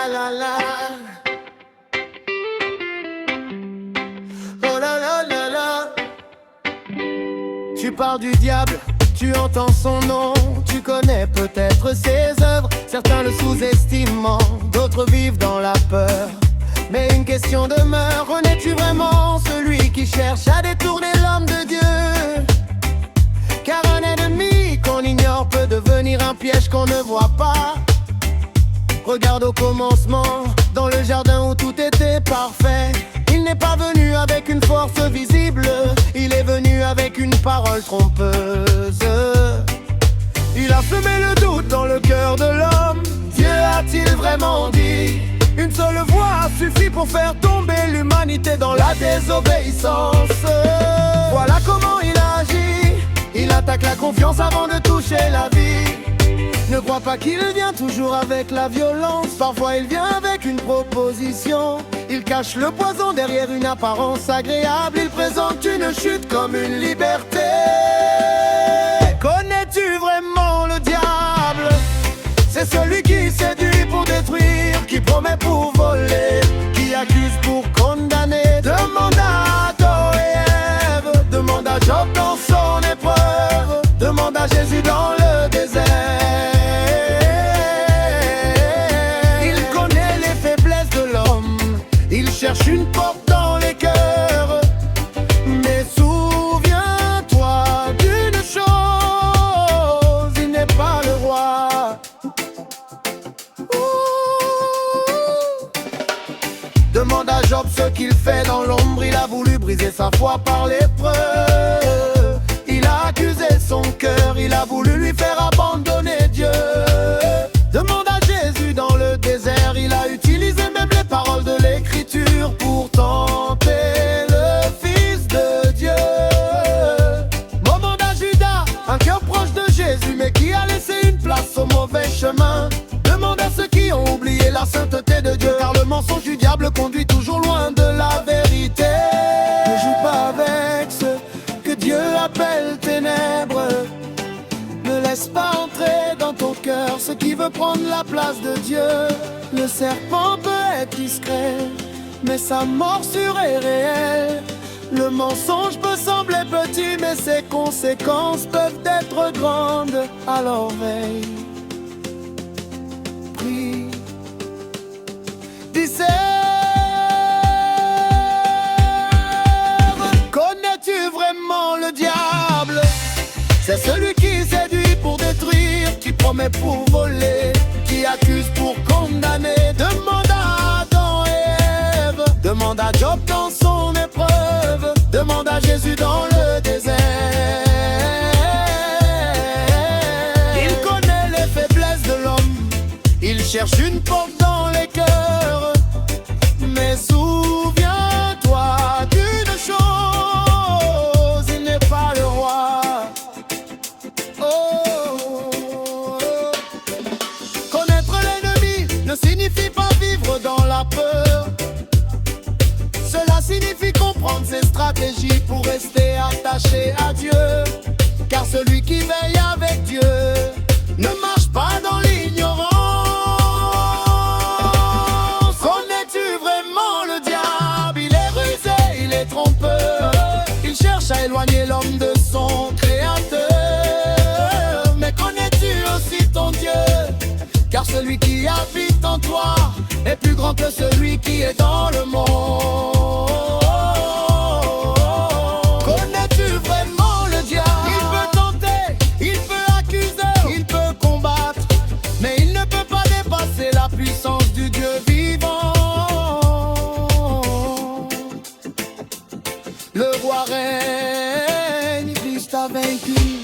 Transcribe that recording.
la la la. Oh la la la la. Tu parles du diable, tu entends son nom, tu connais peut-être ses œuvres. Certains le sous-estimant, d'autres vivent dans la peur. Mais une question demeure, connais-tu vraiment celui qui cherche à détourner l'homme de Dieu? Car un ennemi qu'on ignore peut devenir un piège qu'on ne voit pas. Regarde au commencement, dans le jardin où tout était parfait. Il n'est pas venu avec une force visible, il est venu avec une parole trompeuse. Il a semé le doute dans le cœur de l'homme. Dieu a-t-il vraiment dit? Une seule voix suffit pour faire tomber l'humanité dans la désobéissance. Voilà comment il agit. Il attaque la confiance avant de toucher la vie. Ne crois pas qu'il vient toujours avec la violence. Parfois il vient avec une proposition. Il cache le poison derrière une apparence agréable. Il présente une chute comme une liberté. Connais-tu vraiment le diable? C'est celui qui séduit pour détruire, qui promet pour voler, qui accuse pour condamner. Demande à Adam et Ève, demande à Job dans son épreuve, demande à Jésus dans le désert. Il connaît les faiblesses de l'homme, il cherche une porte dans les cœurs. Mais souviens-toi d'une chose, il n'est pas le roi. Demande à Job ce qu'il fait dans l'ombre. Il a voulu briser sa foi par l'épreuve. Il a accusé son cœur, il a voulu lui faire abandonner Dieu. Demande à Jésus dans le désert. Il a utilisé même les paroles de l'écriture pour tenter le Fils de Dieu. Demande à Judas, un cœur proche de Jésus mais qui a laissé une place au mauvais chemin. Demande à ceux qui ont oublié la sainteté de Dieu, car le mensonge du diable conduit toujours loin de la vérité. Ne joue pas avec ceux que Dieu appelle ténèbres. Ne laisse pas entrer dans ton cœur ce qui veut prendre la place de Dieu. Le serpent peut être discret, mais sa morsure est réelle. Le mensonge peut sembler petit, mais ses conséquences peuvent être grandes. Alors veille, prie, discerne. Connais-tu vraiment le diable? C'est celui qui séduit pour détruire, qui promet pour voler, qui accuse pour condamner. Demande à Adam et Ève, demande à Job dans son épreuve, demande à Jésus dans le désert. Il connaît les faiblesses de l'homme, il cherche une porte dans les cœurs. Mais souviens-toi d'une chose, il n'est pas le roi. Oh. Connaître l'ennemi ne signifie pas vivre dans la peur. Cela signifie comprendre ses stratégies pour rester attaché à Dieu. Car celui qui veille avec Dieu ne marche pas dans l'ignorance. Connais-tu vraiment le diable? Il est rusé, il est trompeur. Il cherche à éloigner l'homme de son créateur. Mais connais-tu aussi ton Dieu? Car celui qui habite en toi est plus grand que celui qui est dans le monde. Connais-tu vraiment le diable? Il peut tenter, il peut accuser, il peut combattre, mais il ne peut pas dépasser la puissance du Dieu vivant. Le roi règne, Christ a vaincu.